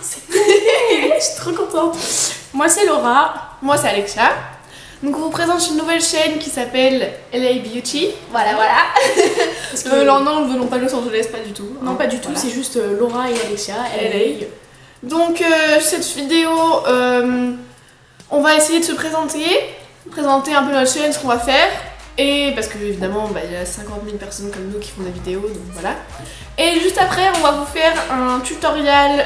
Je suis trop contente. Moi c'est Laura. Moi c'est Alexia. Donc on vous présente une nouvelle chaîne qui s'appelle LA Beauty. Voilà. Parce que Non, nous ne venons pas de Los Angeles, pas du tout. non, pas du tout, Voilà. c'est juste Laura et Alexia, LA. Donc cette vidéo, on va essayer de se présenter un peu notre chaîne, ce qu'on va faire. Et parce que évidemment, il y a 50 000 personnes comme nous qui font des vidéos, donc voilà. Et juste après, on va vous faire un tutoriel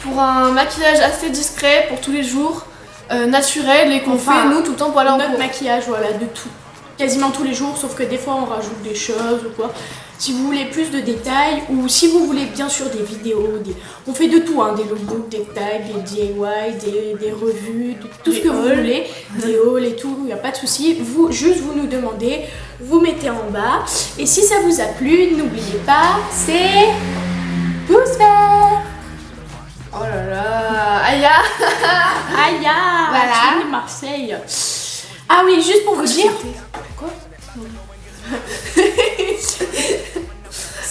pour un maquillage assez discret pour tous les jours, naturel et qu'on fait nous tout le temps pour aller en notre cours. maquillage, voilà, de tout. Quasiment tous les jours, sauf que des fois on rajoute des choses ou quoi. Si vous voulez plus de détails ou si vous voulez bien sûr des vidéos, on fait de tout, hein, des lookbooks, des tags, des DIY, des revues, tout ce que vous voulez, des hauls et tout, il n'y a pas de souci. Vous nous demandez, vous mettez en bas. Et si ça vous a plu, n'oubliez pas, c'est pouce vert. Oh là là, Aya. Aïe, Voilà. de Marseille. Ah oui, juste pour vous dire. Quoi?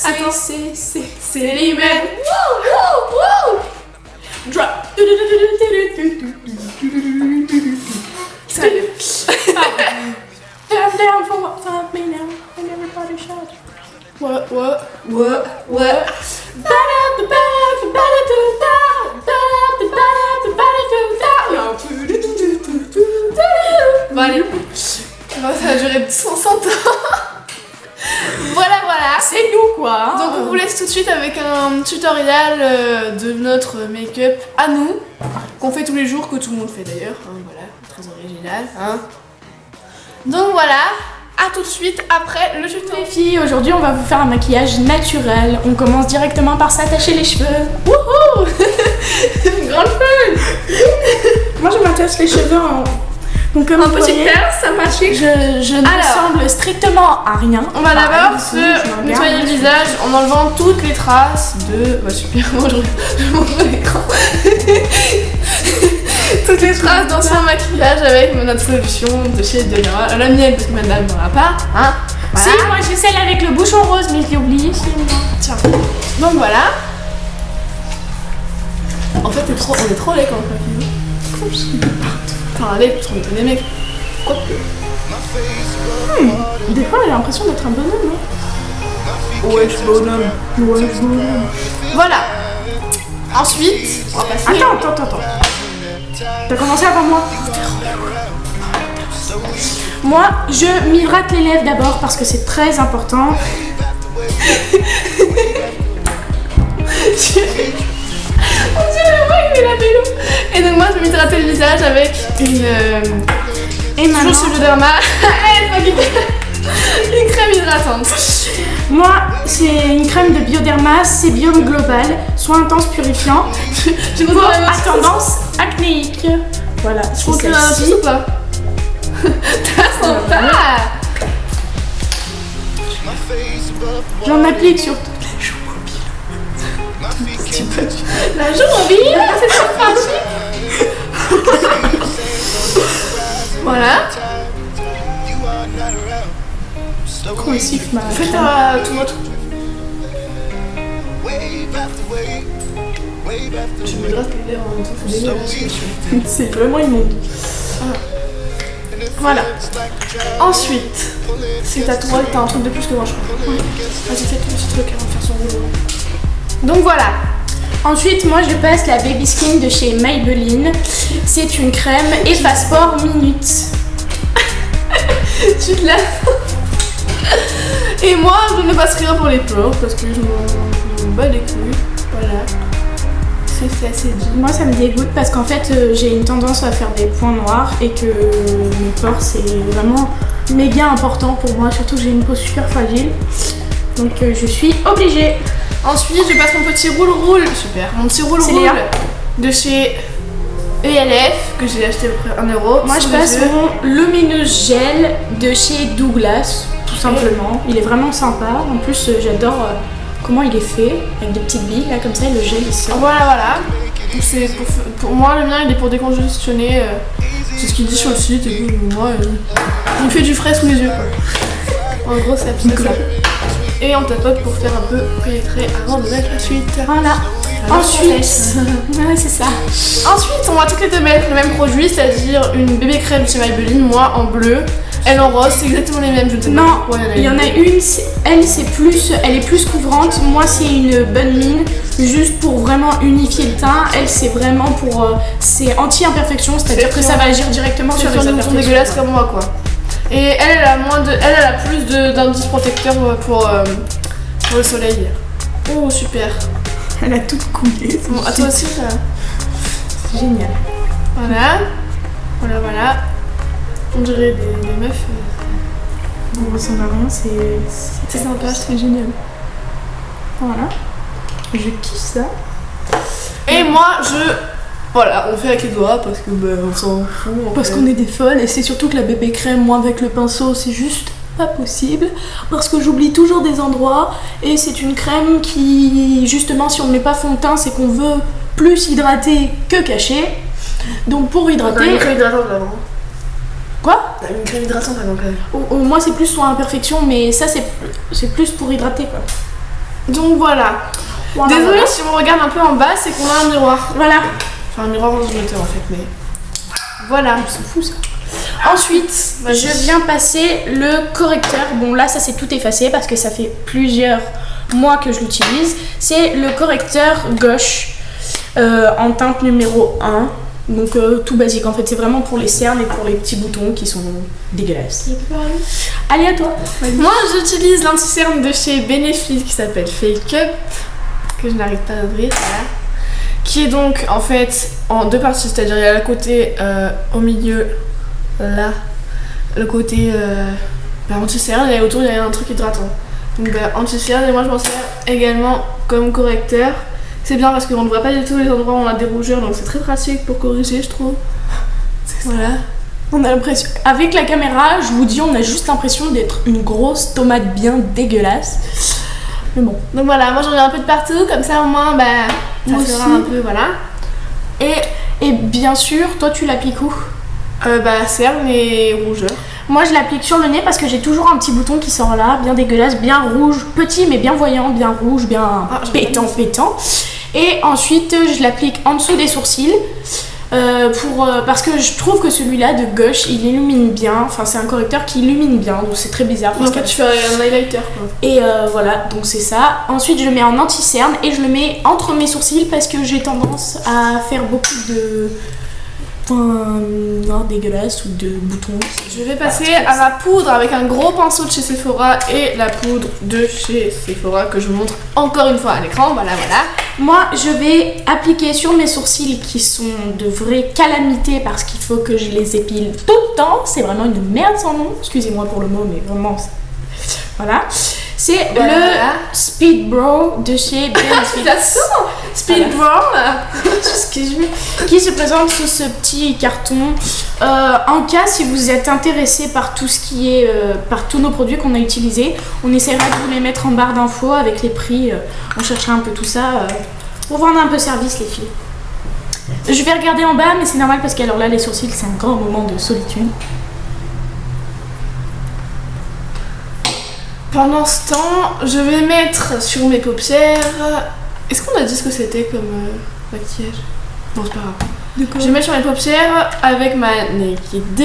Attends, c'est les mêmes. Drop. Salut. I'm down for what fuck me now and everybody shout. What? Bon allez, ça va durer 100 ans. Voilà. C'est nous quoi. Hein. Donc on vous laisse tout de suite avec un tutoriel de notre make-up à nous, qu'on fait tous les jours, que tout le monde fait d'ailleurs, hein, voilà, très original. Hein. Donc voilà, à tout de suite après le tuto. Les filles, aujourd'hui on va vous faire un maquillage naturel. On commence directement par s'attacher les cheveux. Wouhou. Grande fun. Moi je m'attache les cheveux en... Donc comme Un vous petit voyez, pince sympathique. je ne ressemble strictement à rien. On va Enfin, d'abord ici, se je me nettoyer le regarde. visage en enlevant toutes les traces de... Bah super, moi je montre l'écran. Toutes les traces d'ancien maquillage avec notre solution de chez Diana. La mienne parce que madame n'en a pas. Hein, voilà. Si, moi j'ai celle avec le bouchon rose, mais je l'ai oublié chez moi. Tiens. Donc voilà. En fait on est trop laid quand on fait ça. Enfin laid, trop des mecs. Quoi que... Des fois j'ai l'impression d'être un bonhomme, non? Ouais, je suis bonhomme. Voilà. Ensuite, on va passer... Attends. T'as commencé avant moi. Moi, je m'hydrate les lèvres d'abord parce que c'est très important. On dirait moi qui fais la vélo. Et donc moi je vais m'hydrater le visage avec une... Et maintenant, toujours sur le derma. Une crème hydratante. moi, c'est une crème de Bioderma, c'est Biome Global, soin intense purifiant J'ai pour à tendance acnéique. Voilà, c'est Donc celle-ci. ou pas? T'as sympa. J'en applique sur toute La joue mobile, c'est sympathique. Voilà. Trop aussi que ma Fais crème. tout votre... Tu m'hydrates les lèvres en même temps, c'est dégueulasse ce que je fais. C'est vraiment immonde. Voilà. Ensuite, c'est à toi, t'as un truc de plus que moi je crois. Vas-y, fais ton petit truc avant de faire son rouleau. Donc voilà. Ensuite, moi je passe la Baby Skin de chez Maybelline. C'est une crème efface-pores minute. Tu te laves. Et moi, je ne passe rien pour les pores parce que je m'en bats les couilles. Voilà. C'est assez dit. Moi ça me dégoûte parce qu'en fait j'ai une tendance à faire des points noirs et que mes pores c'est vraiment méga important pour moi, surtout que j'ai une peau super fragile. Donc je suis obligée. Ensuite, je passe mon petit roule-roule. Super. Mon petit roule-roule Léa. de chez ELF que j'ai acheté à peu près 1 euro. Moi je Sous passe les yeux. mon Luminous Gel de chez Douglas, tout simplement. Il est vraiment sympa. En plus j'adore comment il est fait, avec des petites billes là comme ça et le gel il sort. Voilà. C'est pour moi, le mien il est pour décongestionner. C'est ce qu'il dit sur le site et puis moi il me fait du frais sous les yeux quoi. En gros c'est ça. Et on tapote pour faire un peu pénétrer avant de mettre la suite. Voilà. Ensuite, ouais, c'est ça. Ensuite, on va toutes les deux mettre le même produit, c'est-à-dire une bébé crème chez Maybelline, moi en bleu, elle en rose, c'est exactement les mêmes. Je ne sais pas Non, pourquoi il y en a une, elle est plus couvrante. Moi c'est une bonne mine, juste pour vraiment unifier le teint. Elle c'est vraiment pour, c'est anti-imperfection, c'est-à-dire que ça va agir directement sur les imperfections imperfections. dégueulasses comme moi quoi. Et elle a plus d'indices protecteurs pour le soleil. Oh super. Elle a tout coulé. Bon, à toi aussi ça. C'est génial. Voilà. On dirait des meufs. On ressemble à rien, C'est sympa. c'est génial. Voilà. Je kiffe ça. Et moi voilà, on fait avec les doigts parce que on s'en fout. Parce qu'on est des folles et c'est surtout que la bébé crème, moi avec le pinceau, c'est juste pas possible. Parce que j'oublie toujours des endroits et c'est une crème qui, justement, si on ne met pas fond de teint, c'est qu'on veut plus hydrater que cacher. Donc pour hydrater. Une crème hydratante avant. Quoi? Une crème hydratante avant quand même. Moi c'est plus sur imperfection, mais ça c'est plus pour hydrater quoi. Donc voilà. Désolée voilà. si on regarde un peu en bas, c'est qu'on a un miroir. Voilà. Enfin un miroir rose bleuté en fait, mais. Voilà. On s'en fout ça. Ensuite, Vas-y. je viens passer le correcteur. Bon là ça c'est tout effacé parce que ça fait plusieurs mois que je l'utilise. C'est le correcteur gauche en teinte numéro 1. Donc tout basique en fait, c'est vraiment pour les cernes et pour les petits boutons qui sont dégueulasses. Allez à toi. Moi j'utilise l'anti-cerne de chez Benefit qui s'appelle Fake Up, que je n'arrive pas à ouvrir, voilà. Qui est donc en fait en deux parties, c'est-à-dire il y a le côté au milieu, là, le côté anti-cerne et autour il y a un truc hydratant. Donc anti-cerne et moi je m'en sers également comme correcteur. C'est bien parce qu'on ne voit pas du tout les endroits où on a des rougeurs, donc c'est très pratique pour corriger je trouve. Voilà. On a l'impression, avec la caméra, je vous dis, on a juste l'impression d'être une grosse tomate bien dégueulasse. Mais bon. Donc voilà, moi j'en ai un peu de partout, comme ça au moins ça Moi fera aussi. un peu, voilà. Et bien sûr, toi tu l'appliques où? Cerne et rougeur. Moi je l'applique sur le nez parce que j'ai toujours un petit bouton qui sort là, bien dégueulasse, bien rouge, petit mais bien voyant, bien rouge, bien pétant. Et ensuite je l'applique en dessous des sourcils parce que je trouve que celui-là de gauche il illumine bien, enfin c'est un correcteur qui illumine bien, donc c'est très bizarre. Parce En fait, tu fais un highlighter quoi. Et voilà, donc c'est ça. Ensuite je le mets en anti-cerne et je le mets entre mes sourcils parce que j'ai tendance à faire beaucoup de points noirs dégueulasses ou de boutons. Je vais passer à la poudre avec un gros pinceau de chez Sephora et la poudre de chez Sephora que je vous montre encore une fois à l'écran. Voilà. Moi, je vais appliquer sur mes sourcils qui sont de vraies calamités parce qu'il faut que je les épile tout le temps. C'est vraiment une merde sans nom. Excusez-moi pour le mot, mais vraiment, voilà. C'est le Speed Brow de chez Benefit. Speed Brown. Excuse-moi. Qui se présente sous ce petit carton. En cas, si vous êtes intéressé par tout ce qui est, par tous nos produits qu'on a utilisés, on essaiera de vous les mettre en barre d'infos avec les prix. On cherchera un peu tout ça pour vendre un peu service, les filles. Je vais regarder en bas, mais c'est normal parce qu'alors là, les sourcils, c'est un grand moment de solitude. Pendant ce temps, je vais mettre sur mes paupières. Est-ce qu'on a dit ce que c'était comme maquillage? Bon, c'est pas grave. Je vais mettre sur mes paupières avec ma Naked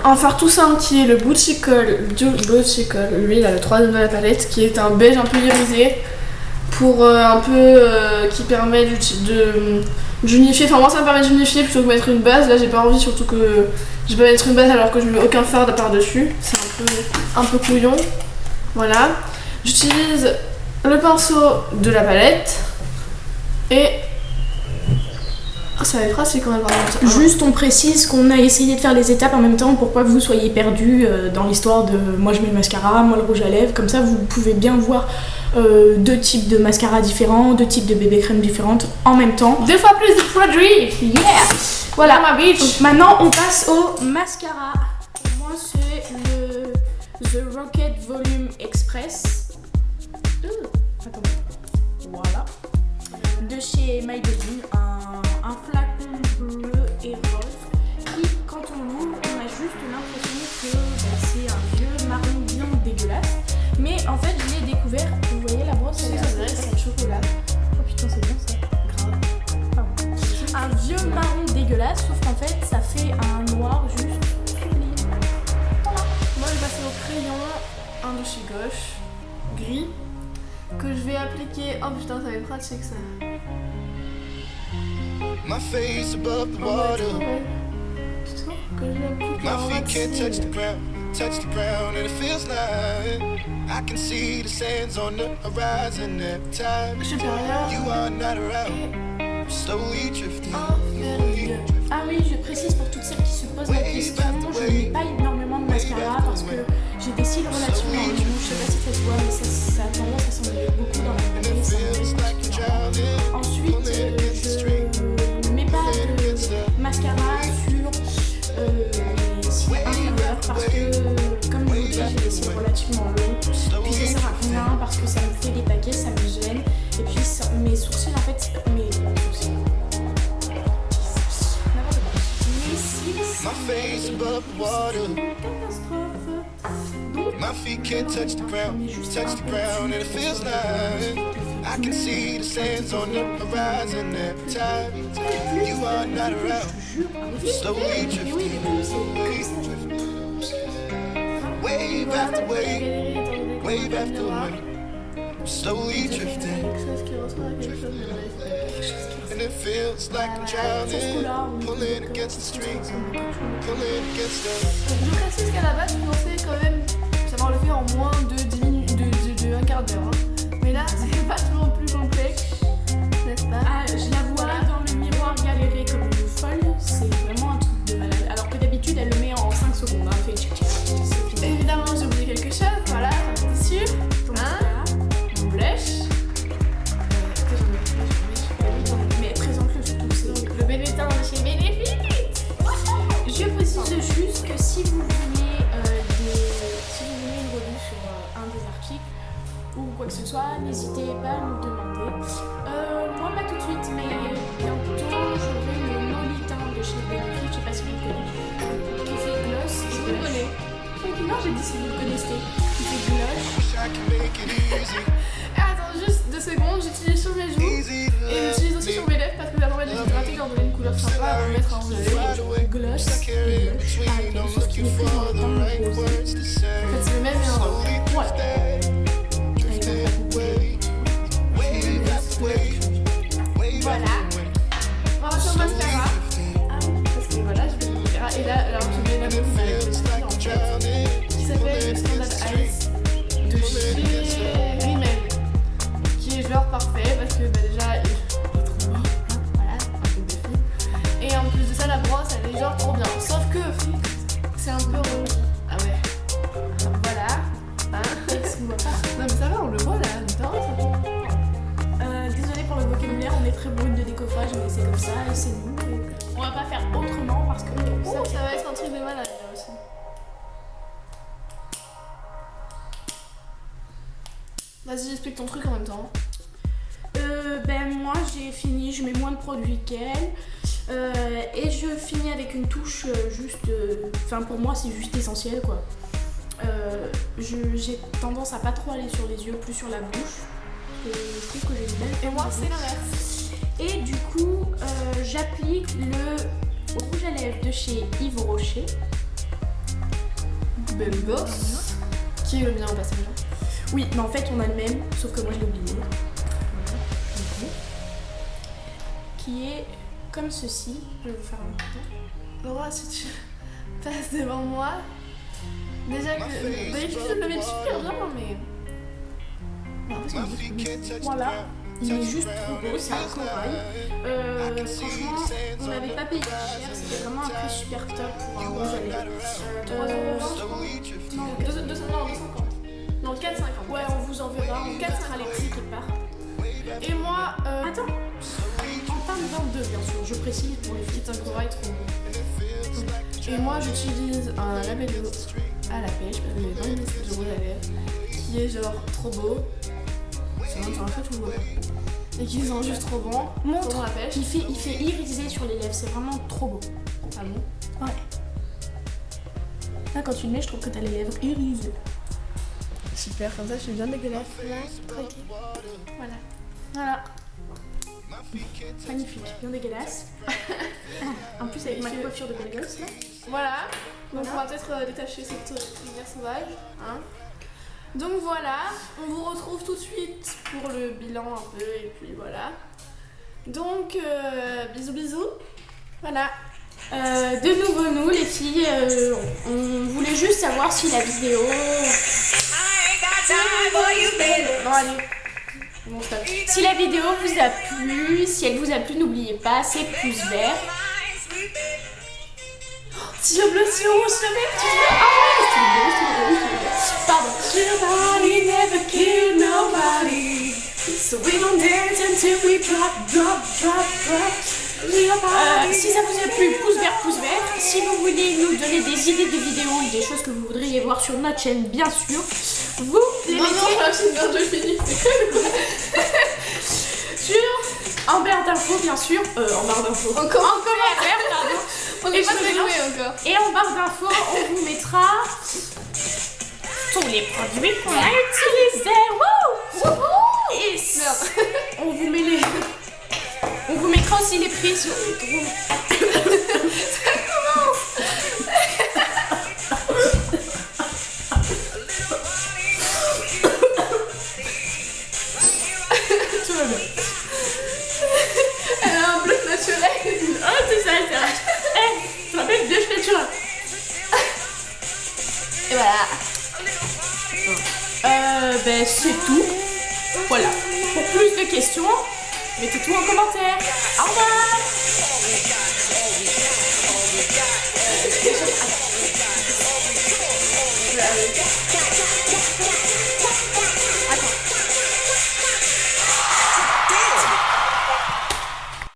un fard tout simple qui est le Bouchicol, lui il a le 3e de la palette, qui est un beige un peu irisé pour qui permet d'unifier. Enfin moi ça me permet d'unifier plutôt que mettre une base. Là j'ai pas envie, surtout que je vais mettre une base alors que je mets aucun fard par dessus. C'est un peu couillon. Voilà. J'utilise le pinceau de la palette et ça va être pratique quand même. Juste on précise qu'on a essayé de faire les étapes en même temps pour pas que vous soyez perdus dans l'histoire de moi je mets le mascara, moi le rouge à lèvres, comme ça vous pouvez bien voir deux types de mascara différents, deux types de bébé crème différentes en même temps. 2 fois plus de produits. Yeah. Voilà, ma bitch. donc maintenant on passe au mascara. Pour moi c'est le The Rocket Volume Express. Attendez. Voilà. De chez Maybelline, un flacon bleu et rose qui, quand on l'ouvre, on a juste l'impression que c'est un vieux marron bien dégueulasse. Mais en fait, je l'ai découvert, vous voyez la brosse, elle est je suis gauche, gris, que je vais appliquer. Oh putain, ça va être pratique ça. My face above the En mode, water. ouais. Putain, que je l'applique My en feet can't touch the vaccine. ground, and it feels like I can see the sands on the horizon every time. Je fais rien. You are not around, Et slowly drifting. inférieur. Ah oui, je précise pour toutes celles qui se posent la question, je n'ai pas énormément de mascara parce que j'ai des cils relativement longs. Je sais pas si ça se voit, mais ça a tendance à s'enlever beaucoup dans la And journée, it ça feels m'embête like I'm particulièrement. drowning. Ensuite, je ne mets pas de mascara sur les cils inférieurs parce que, comme je vous dis, j'ai des cils relativement longs. Puis ça sert à rien parce que ça me fait des taquets, ça me gêne. Et puis mes sourcils, en fait, mes sourcils. N'importe quoi. Mes cils, My face above the water. catastrophe. Donc, My feet can't touch the ground, and it feels like I can see the sands on the horizon every time. You are not around, slowly mais oui, mais drifting. comme c'est Wave after wave, Galérer étant donné qu'on wave a pas de after miroir. wave, slowly drifting. Quelque chose qui ressemble à quelque chose, mais ouais, c'est quelque chose qui And it feels like I'm drowning, pulling against the streets, pulling against the. Je précise qu'à la base, je pensais quand même savoir le faire en moins de 10 minutes, de un quart d'heure. Hein. Mais là, c'est vachement plus complexe, n'est-ce pas? Ah, je la vois dans le miroir galérer comme une folle, c'est vraiment un truc de malade. Alors que d'habitude, elle le met en 5 secondes, hein, elle fait tchic tchic, c'est fini. Évidemment, j'ai oublié quelque chose, voilà, j'en étais sûre. Ton Hein? mascara. Mon blush. Mais présente-le surtout, c'est... Donc, le Benetton de chez Benefit. Je précise juste que si vous voulez une revue sur un des articles ou quoi que ce soit, n'hésitez pas à nous demander. Moi pas tout de suite, mais bientôt j'aurai le Nolitin de chez Benefit, je sais pas si vous le connaissez, qui fait gloss. Je le connais. Non, j'ai dit si vous le connaissez, qui fait gloss. Wish I could make it easy, Attends, juste 2 secondes, j'utilise sur mes joues. easy to Et love j'utilise aussi sur me. mes lèvres parce que j'adore les hydrater, leur donner une couleur sympa avant de mettre un rouge à lèvres. Gloss. I carry in between, I'm looking for the right words to say. En fait, c'est le même mais en rose. Slowly drifting, drifting away, wave after wave, wave Voilà. after wave, On va passer au slowly mascara. drifting. Ah oui, parce que voilà, je vais le mascara. Et là, alors je mets la And même it feels like en I'm fait, drowning, qui s'appelle le pulling against the Standard Ice street, de pulling against chez the. Rimmel. Qui est genre parfait parce que bah, déjà, il est trop beau. Hein, voilà, un peu défi. Et en plus de ça, la brosse, elle est genre trop bien. Sauf que c'est un peu rouge. Ah ouais. Alors voilà. Hein. On voit pas. Non mais ça va, on le voit là. Attends, Désolée pour le vocabulaire, on est très brut de décoffrage, mais c'est comme ça et c'est nous. On va pas faire autrement parce que ça va être un truc de malade là aussi. Vas-y, explique ton truc en même temps. Ben moi j'ai fini, je mets moins de produits qu'elle et je finis avec une touche juste, enfin pour moi c'est juste essentiel quoi. J'ai tendance à pas trop aller sur les yeux, plus sur la bouche. Je trouve que j'ai une belle. Et moi, c'est l'inverse. Et du coup j'applique le rouge à lèvres de chez Yves Rocher. Belle gosse. Qui est le mien au passage? Oui, mais en fait on a le même, sauf que moi je l'ai oublié. Qui est comme ceci. Je vais vous faire un petit. Laura, si tu passes devant moi, déjà que d'habitude je le mets super bien, mais. Non, en fait, My feet can't touch the Voilà. ground, Il est touch the juste trop ground, beau, c'est un it feels corail. like Franchement, on n'avait pas payé cher, c'était vraiment un prix super top pour un rouge à lèvres. 3,20 slowly drifting. Non, 250. Non, 4,50. Ouais, on vous enverra, on mettra les prix quelque part. Et moi, Attends, en 2022 bien sûr, je précise pour les filles. c'est un corail trop beau. Et moi, j'utilise un labello à la pêche parce que j'ai pas une de rouge à lèvres qui est genre trop beau. C'est un peu tout beau. Et qui sent juste trop bon. Montre. Pendant la pêche. Il fait iriser sur les lèvres, c'est vraiment trop beau. Ah bon? Ouais. Là, quand tu le mets, je trouve que t'as les lèvres irisées. Super, comme ça, je suis bien dégueulasse. Là, tranquille. Voilà. Voilà. Magnifique, bien dégueulasse. En plus, avec ma coiffure de belle gosse, là. Voilà. Donc, on va peut-être détacher cette lumière sauvage. Hein. Donc voilà, on vous retrouve tout de suite pour le bilan un peu et puis voilà. Donc bisous bisous. Voilà. De nouveau nous les filles, on voulait juste savoir si la vidéo... Bon allez, bon, stop. Si la vidéo vous a plu, si elle vous a plu, n'oubliez pas, c'est pouce vert. Stylo bleu, stylo rouge, stylo vert, stylo bleu. Ah ouais, stylo bleu. Pardon. Nobody never kill nobody, so we don't dance until we drop, drop, drop, drop. Si ça vous a plu, pouce vert, pouce vert. Si vous voulez nous donner des idées de vidéos ou des choses que vous voudriez voir sur notre chaîne, bien sûr, vous les Non, mettez non, la chaîne de fini. sur en barre d'infos, bien sûr. En barre d'infos. En commentaire, pardon. On n'est pas très joué encore. Et en barre d'infos, on vous mettra tous les produits qu'on a utilisés. Wouh! Et Merde. on vous met les... On vous mettra aussi les prix sur les Tout va bien. Elle a un blush naturel. Ah, c'est ça, c'est vrai. Eh, je rappelle deux cheveux naturels. Et voilà. Ben, c'est tout. Voilà. Pour plus de questions, mettez tout en commentaire. Au revoir.